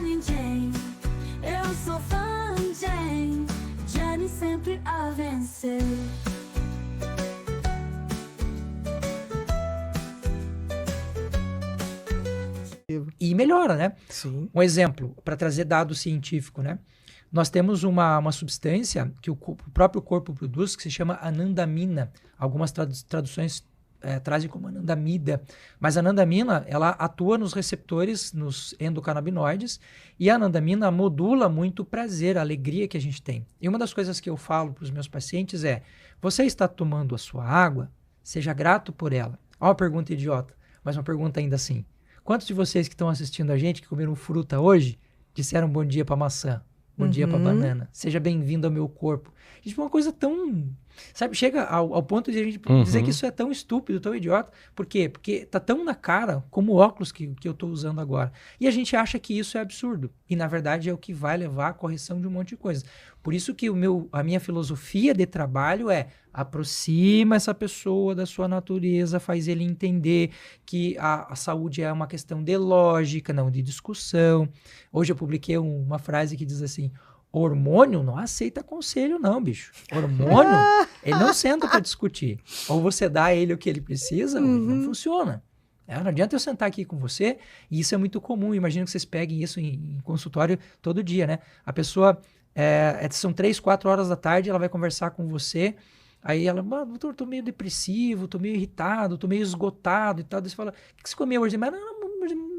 ninguém. Eu sou fã de Jane, Jane sempre a vencer. E melhora, né? Sim. Um exemplo, para trazer dado científico, né? Nós temos uma substância que o próprio corpo produz, que se chama anandamina. Algumas traduções trazem como anandamida. Mas a anandamina, ela atua nos receptores, nos endocannabinoides, e a anandamina modula muito o prazer, a alegria que a gente tem. E uma das coisas que eu falo para os meus pacientes é: você está tomando a sua água, seja grato por ela. Olha uma pergunta idiota, mas uma pergunta ainda assim. Quantos de vocês que estão assistindo a gente, que comeram fruta hoje, disseram bom dia para maçã? Bom dia para banana. Seja bem-vindo ao meu corpo. Gente, uma coisa tão... Sabe, chega ao ponto de a gente dizer que isso é tão estúpido, tão idiota. Por quê? Porque tá tão na cara como o óculos que eu tô usando agora. E a gente acha que isso é absurdo. E, na verdade, é o que vai levar à correção de um monte de coisa. Por isso que a minha filosofia de trabalho é: aproxima essa pessoa da sua natureza, faz ele entender que a saúde é uma questão de lógica, não de discussão. Hoje eu publiquei uma frase que diz assim: hormônio não aceita conselho não, bicho. Hormônio, ele não senta para discutir. Ou você dá a ele o que ele precisa, ou ele não funciona. Não adianta eu sentar aqui com você, e isso é muito comum. Imagino que vocês peguem isso em consultório todo dia, né? A pessoa, são 3, 4 horas da tarde, ela vai conversar com você, aí ela: doutor, tô meio depressivo, tô meio irritado, tô meio esgotado e tal. Daí você fala: o que você comeu hoje? Mas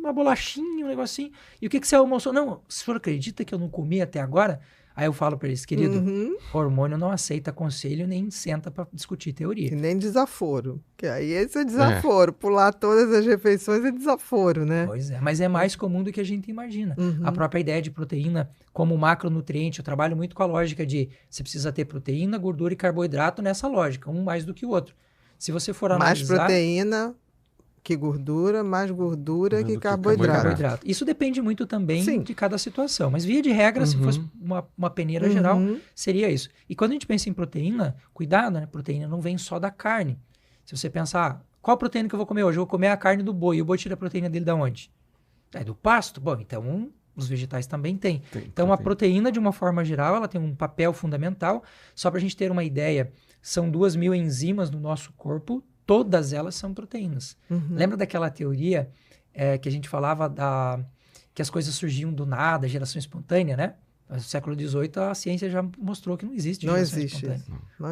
uma bolachinha, um negocinho. E o que você almoçou? Não, se o senhor acredita que eu não comi até agora? Aí eu falo para eles: querido, hormônio não aceita conselho, nem senta para discutir teoria. E nem desaforo. Que aí esse é desaforo. Pular todas as refeições é desaforo, né? Pois é, mas é mais comum do que a gente imagina. A própria ideia de proteína como macronutriente, eu trabalho muito com a lógica de você precisa ter proteína, gordura e carboidrato nessa lógica, um mais do que o outro. Se você for analisar... Mais proteína que gordura, mais gordura que carboidrato. Isso depende muito também de cada situação. Mas via de regra, se fosse uma peneira geral, seria isso. E quando a gente pensa em proteína, cuidado, né? Proteína não vem só da carne. Se você pensar, qual proteína que eu vou comer hoje? Eu vou comer a carne do boi. E o boi tira a proteína dele de onde? É do pasto? Bom, então os vegetais também têm. Então a proteína, de uma forma geral, ela tem um papel fundamental. Só para a gente ter uma ideia, são 2.000 enzimas no nosso corpo. Todas elas são proteínas. Lembra daquela teoria que a gente falava que as coisas surgiam do nada, geração espontânea, né? No século XVIII, a ciência já mostrou que não existe geração espontânea.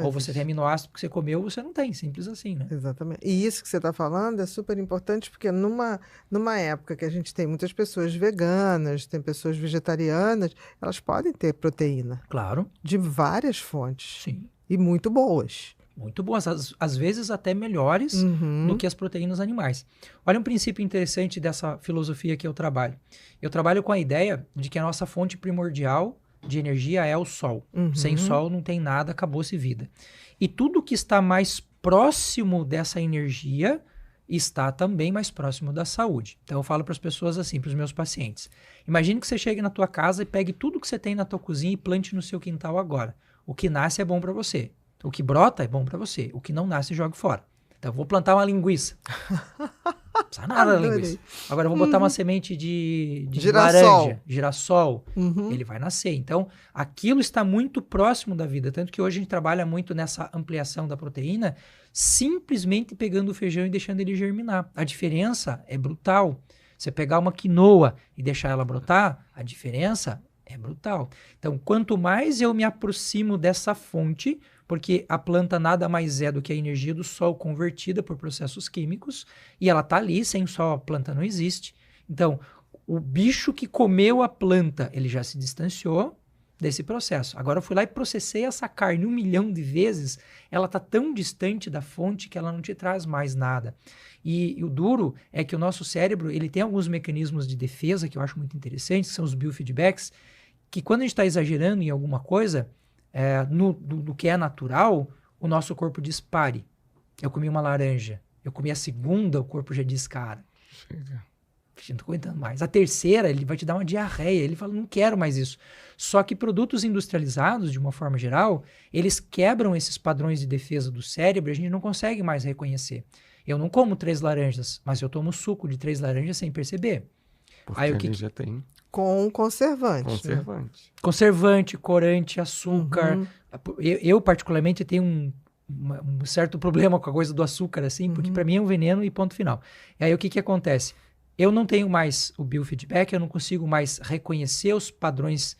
Ou você tem aminoácido que você comeu, ou você não tem. Simples assim, né? Exatamente. E isso que você está falando é super importante, porque numa época que a gente tem muitas pessoas veganas, tem pessoas vegetarianas, elas podem ter proteína. Claro. De várias fontes. Sim. E muito boas. Muito boas, às vezes até melhores do que as proteínas animais. Olha um princípio interessante dessa filosofia que eu trabalho. Eu trabalho com a ideia de que a nossa fonte primordial de energia é o Sol. Sem Sol não tem nada, acabou-se vida. E tudo que está mais próximo dessa energia está também mais próximo da saúde. Então eu falo para as pessoas assim, para os meus pacientes: imagine que você chegue na tua casa e pegue tudo que você tem na tua cozinha e plante no seu quintal agora. O que nasce é bom para você. O que brota é bom para você. O que não nasce, joga fora. Então, eu vou plantar uma linguiça. Não precisa nada da linguiça. Agora, eu vou botar uma semente de laranja, girassol. Ele vai nascer. Então, aquilo está muito próximo da vida. Tanto que hoje a gente trabalha muito nessa ampliação da proteína, simplesmente pegando o feijão e deixando ele germinar. A diferença é brutal. Você pegar uma quinoa e deixar ela brotar, a diferença é brutal. Então, quanto mais eu me aproximo dessa fonte, porque a planta nada mais é do que a energia do sol convertida por processos químicos, e ela está ali, sem sol a planta não existe. Então, o bicho que comeu a planta, ele já se distanciou desse processo. Agora eu fui lá e processei essa carne 1 milhão de vezes, ela está tão distante da fonte que ela não te traz mais nada. E o duro é que o nosso cérebro, ele tem alguns mecanismos de defesa que eu acho muito interessantes, que são os biofeedbacks, que quando a gente está exagerando em alguma coisa, do que é natural, o nosso corpo diz: pare. Eu comi uma laranja, eu comi a segunda, o corpo já diz: cara, não tô aguentando mais. A terceira, ele vai te dar uma diarreia, ele fala: não quero mais isso. Só que produtos industrializados, de uma forma geral, eles quebram esses padrões de defesa do cérebro e a gente não consegue mais reconhecer. Eu não como 3 laranjas, mas eu tomo suco de 3 laranjas sem perceber. Porque Aí o ali que já tem Com conservante. Né? conservante. Conservante, corante, açúcar. Uhum. Eu particularmente, tenho um certo problema com a coisa do açúcar, assim, porque para mim é um veneno e ponto final. E aí o que acontece? Eu não tenho mais o biofeedback, eu não consigo mais reconhecer os padrões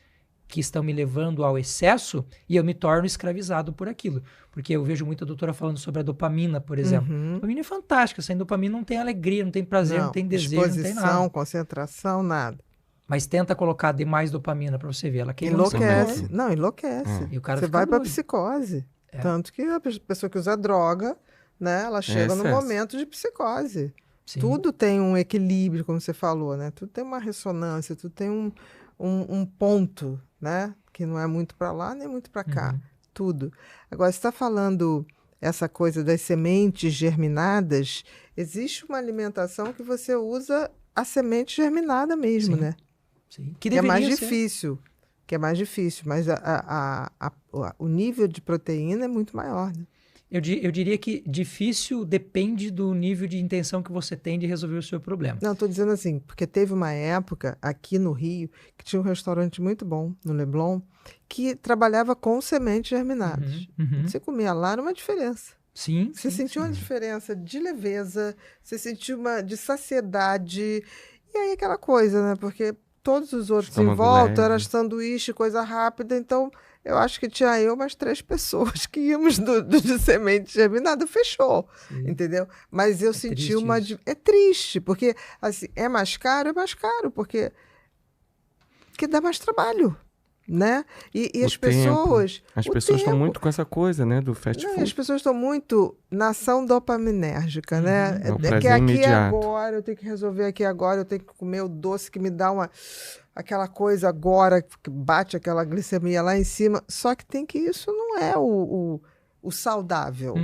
que estão me levando ao excesso e eu me torno escravizado por aquilo. Porque eu vejo muita doutora falando sobre a dopamina, por exemplo. A dopamina é fantástica, sem dopamina não tem alegria, não tem prazer, não tem desejo, não tem disposição, nada. concentração, nada. Mas tenta colocar demais dopamina para você ver, ela queima no seu Enlouquece. corpo. Não, enlouquece. E o cara Você fica vai para doido. psicose. É. Tanto que a pessoa que usa droga, né, ela chega no excesso. momento de psicose. Sim. Tudo tem um equilíbrio, como você falou, né? Tudo tem uma ressonância, tudo tem um ponto, né? Que não é muito para lá nem muito para cá. Tudo. Agora, você está falando essa coisa das sementes germinadas, existe uma alimentação que você usa a semente germinada mesmo, Sim. né? Sim. Que é mais deveria ser. difícil. Que é mais difícil, mas o nível de proteína é muito maior, né? Eu diria que difícil depende do nível de intenção que você tem de resolver o seu problema. Não, estou dizendo assim, porque teve uma época aqui no Rio que tinha um restaurante muito bom, no Leblon, que trabalhava com sementes germinadas. Você comia lá, era uma diferença. Sim. Você sentiu uma diferença de leveza, você sentiu uma de saciedade, e aí aquela coisa, né? Porque todos os outros em Estômago volta leve. era sanduíche, coisa rápida, então eu acho que tinha eu mais 3 pessoas que íamos de semente germinada, fechou, entendeu? Mas eu senti triste uma... isso. É triste, porque assim, é mais caro, porque dá mais trabalho, né? E O as tempo. pessoas... As o pessoas estão tempo. muito com essa coisa, né? Do fast Não, e food. as pessoas estão muito na ação dopaminérgica, né? É o É que prazer aqui imediato. agora, eu tenho que resolver aqui agora, eu tenho que comer o doce que me dá aquela coisa agora, que bate aquela glicemia lá em cima. Só que tem que isso não é o saudável.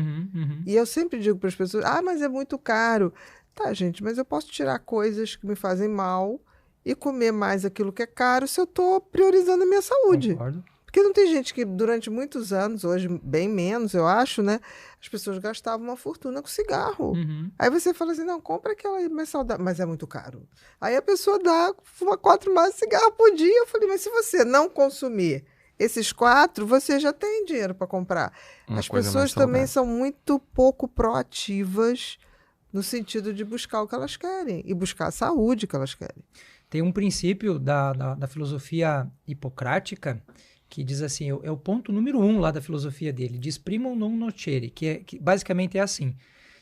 E eu sempre digo para as pessoas, mas é muito caro. Tá, gente, mas eu posso tirar coisas que me fazem mal e comer mais aquilo que é caro se eu estou priorizando a minha saúde. Concordo. Porque não tem gente que durante muitos anos, hoje bem menos, eu acho, né? As pessoas gastavam uma fortuna com cigarro. Aí você fala assim, não, compra aquela aí mais saudável, mas é muito caro. Aí a pessoa fuma 4 maços de cigarro por dia. Eu falei, mas se você não consumir esses 4, você já tem dinheiro para comprar. Uma As coisa pessoas mais também saudável. são muito pouco proativas no sentido de buscar o que elas querem e buscar a saúde que elas querem. Tem um princípio da filosofia hipocrática que diz assim, é o ponto número 1 lá da filosofia dele, diz primum non nocere, que basicamente é assim,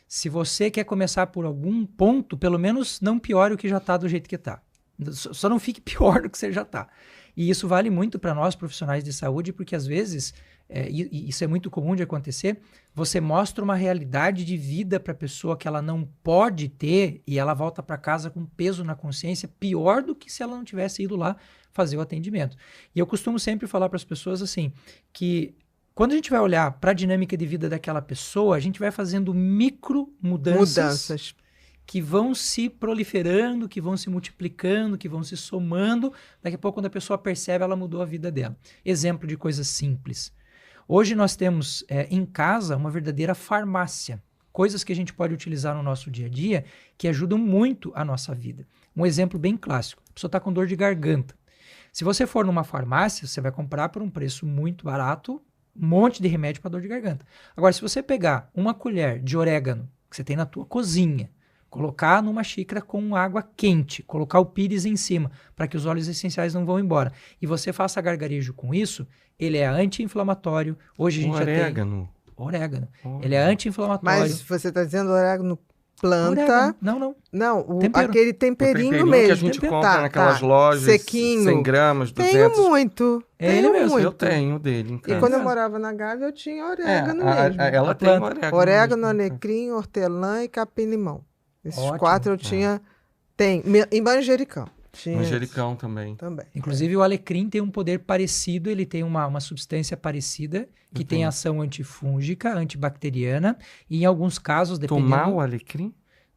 se você quer começar por algum ponto, pelo menos não piore o que já está do jeito que está. Só não fique pior do que você já está. E isso vale muito para nós profissionais de saúde, porque às vezes, e isso é muito comum de acontecer, você mostra uma realidade de vida para a pessoa que ela não pode ter e ela volta para casa com peso na consciência pior do que se ela não tivesse ido lá fazer o atendimento. E eu costumo sempre falar para as pessoas assim, que quando a gente vai olhar para a dinâmica de vida daquela pessoa, a gente vai fazendo micro mudanças que vão se proliferando, que vão se multiplicando, que vão se somando. Daqui a pouco, quando a pessoa percebe, ela mudou a vida dela. Exemplo de coisas simples. Hoje nós temos em casa uma verdadeira farmácia. Coisas que a gente pode utilizar no nosso dia a dia que ajudam muito a nossa vida. Um exemplo bem clássico. A pessoa está com dor de garganta. Se você for numa farmácia, você vai comprar por um preço muito barato um monte de remédio para dor de garganta. Agora, se você pegar uma colher de orégano que você tem na tua cozinha, colocar numa xícara com água quente, colocar o pires em cima, para que os óleos essenciais não vão embora, e você faça gargarejo com isso, ele é anti-inflamatório. Hoje a gente já tem... Orégano. Ele é anti-inflamatório. Mas você está dizendo orégano planta... Orégano. Não. Não, Tempero. aquele temperinho mesmo. que a gente compra naquelas lojas, sequinho. 100 gramas, 200. Tenho muito. É ele mesmo. muito. Eu tenho dele em casa. E quando eu morava na Gávea, eu tinha orégano mesmo. Ela A tem planta. orégano. Orégano, mesmo. alecrim, hortelã e capim-limão. Esses Ótimo. 4 eu tinha... Tem. E manjericão. Tinha Manjericão também. também. Inclusive, o alecrim tem um poder parecido, ele tem uma substância parecida, que tem ação antifúngica, antibacteriana, e em alguns casos, dependendo... Tomar o alecrim?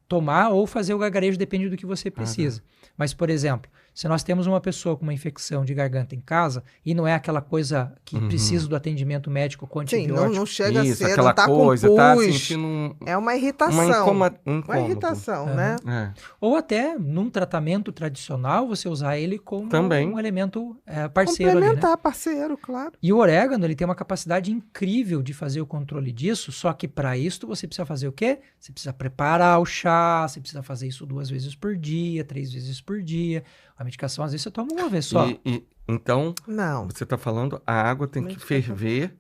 Tomar ou fazer o gargarejo, depende do que você precisa. Mas, por exemplo, Se nós temos uma pessoa com uma infecção de garganta em casa e não é aquela coisa que precisa do atendimento médico com Sim, antibiótico. não chega Isso, a ser, aquela não tá coisa, com tá pus. sentindo É uma irritação. uma Uma irritação, né? É. Ou até, num tratamento tradicional, você usar ele como Também. um elemento parceiro ali, né? Complementar, parceiro, claro. E o orégano, ele tem uma capacidade incrível de fazer o controle disso, só que para isso você precisa fazer o quê? Você precisa preparar o chá, você precisa fazer isso 2 vezes por dia, 3 vezes por dia. A medicação, às vezes, você toma uma vez só. Então, Não. você está falando, a água tem que Medicação. ferver